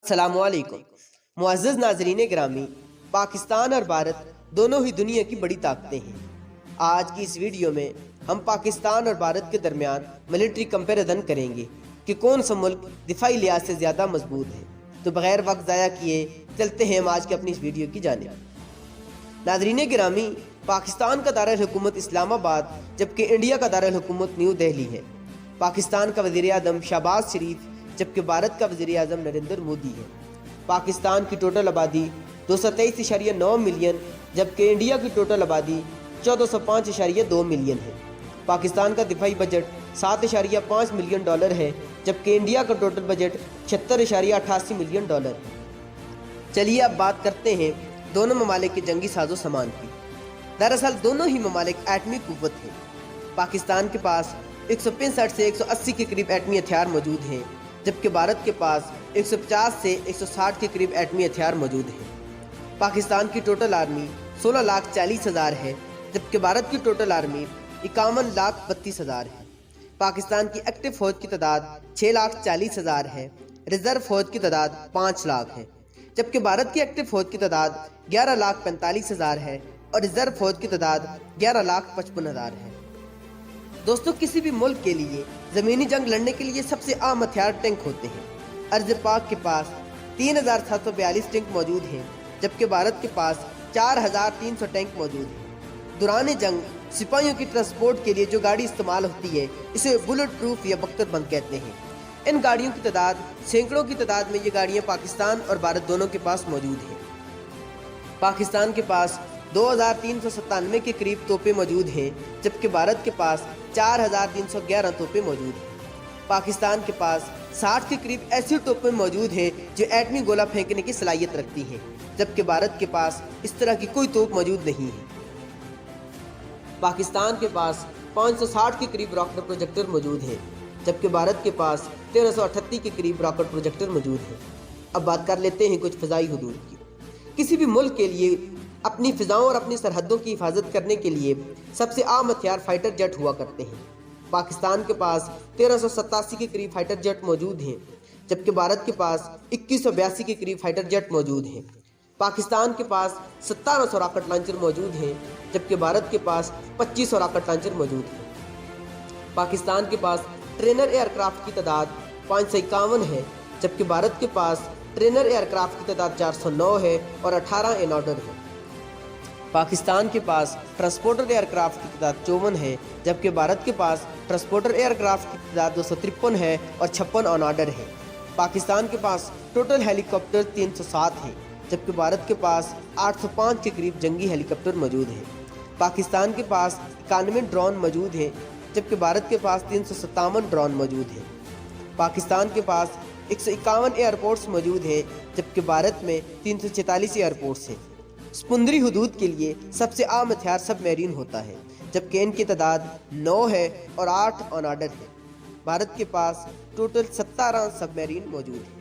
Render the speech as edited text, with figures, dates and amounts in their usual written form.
अस्सलामु अलैकुम। मुअज़्ज़ज़ नाज़रीन ग्रामी, पाकिस्तान और भारत दोनों ही दुनिया की बड़ी ताकतें हैं। आज की इस वीडियो में हम पाकिस्तान और भारत के दरमियान मिलिट्री कंपैरिजन करेंगे कि कौन सा मुल्क दिफाई लिहाज से ज़्यादा मजबूत है। तो बगैर वक्त ज़ाया किए चलते हैं हम आज की अपनी इस वीडियो की जानिब। नाज़रीन गिरामी, पाकिस्तान का दारुल हुकूमत इस्लामाबाद जबकि इंडिया का दारुल हुकूमत न्यू दिल्ली है। पाकिस्तान का वज़ीर आज़म शहबाज शरीफ जबकि भारत का वज़ीर आज़म नरेंद्र मोदी है। पाकिस्तान की टोटल आबादी 223.9 मिलियन जबकि इंडिया की टोटल आबादी 1405.2 मिलियन है। पाकिस्तान का दिफाई बजट 7.5 मिलियन डॉलर है जबकि इंडिया का टोटल बजट 76.88 मिलियन डॉलर है। चलिए अब बात करते हैं दोनों ममालिक के जंगी साजो सामान की। दरअसल दोनों ही ममालिक एटमी कुव्वत हैं। पाकिस्तान के पास 165 से 180 के करीब एटमी हथियार मौजूद हैं जबकि भारत के पास 150 से 160 के करीब एटमी हथियार मौजूद हैं। पाकिस्तान की टोटल आर्मी 16,40,000 है जबकि भारत की टोटल आर्मी 51,32,000 है। पाकिस्तान की एक्टिव फौज की तादाद 6,40,000 है। रिजर्व फौज की तादाद 5 लाख है जबकि भारत की एक्टिव फौज की तादाद 11,45,000 है और रिजर्व फौज की तादाद 11,55,000 है। दोस्तों, किसी भी मुल्क के लिए ज़मीनी जंग लड़ने के लिए सबसे आम हथियार टैंक होते हैं। अर्ज़ पाक के पास 3,742 टैंक मौजूद हैं जबकि भारत के पास 4,300 टैंक मौजूद हैं। दौरान जंग सिपाहियों की ट्रांसपोर्ट के लिए जो गाड़ी इस्तेमाल होती है इसे बुलेट प्रूफ या बख्तर बंद कहते हैं। इन गाड़ियों की तादाद सैकड़ों की तादाद में ये गाड़ियाँ पाकिस्तान और भारत दोनों के पास मौजूद हैं। पाकिस्तान के पास 2,397 के करीब तोपें मौजूद हैं जबकि भारत के पास 4,311 तोपें मौजूद हैं। पाकिस्तान के पास 60 के करीब ऐसी तोपें मौजूद हैं जो एटमी गोला फेंकने की सलाहियत रखती हैं जबकि भारत के पास इस तरह की कोई तोप मौजूद नहीं है। पाकिस्तान के पास 560 के करीब रॉकेट प्रोजेक्टर मौजूद हैं जबकि भारत के पास 1338 के करीब रॉकेट प्रोजेक्टर मौजूद हैं। अब बात कर लेते हैं कुछ फ़िज़ाई हुदूद की। किसी भी मुल्क के लिए अपनी फ़िज़ाओं और अपनी सरहदों की हिफाजत करने के लिए सबसे आम हथियार फाइटर जेट हुआ करते हैं। पाकिस्तान के पास 1387 के करीब फाइटर जेट मौजूद हैं जबकि भारत के पास 2182 के करीब फाइटर जेट मौजूद हैं। पाकिस्तान के पास 1700 रॉकेट लॉन्चर मौजूद हैं जबकि भारत के पास 2500 रॉकेट लॉन्चर मौजूद हैं। पाकिस्तान के पास ट्रेनर एयरक्राफ्ट की तादाद 551 है जबकि भारत के पास ट्रेनर एयरक्राफ्ट की तादाद 409 है और 18 इन ऑर्डर है। पाकिस्तान के पास ट्रांसपोर्टर एयरक्राफ्ट की तादाद 54 है जबकि भारत के पास ट्रांसपोर्टर एयरक्राफ्ट की तादाद 253 है और 56 ऑन ऑर्डर है। पाकिस्तान के पास टोटल हेलीकॉप्टर 307 है जबकि भारत के पास 805 के करीब जंगी हेलीकॉप्टर मौजूद हैं। पाकिस्तान के पास 91 ड्रोन मौजूद हैं जबकि भारत के पास 357 ड्रोन मौजूद हैं। पाकिस्तान के पास 151 एयरपोर्ट्स मौजूद हैं जबकि भारत में 346 एयरपोर्ट्स हैं। समुद्री हुदूद के लिए सबसे आम हथियार सबमरीन होता है जबकि इनकी तादाद 9 है और 8 ऑन ऑर्डर है। भारत के पास टोटल 17 सबमरीन मौजूद हैं।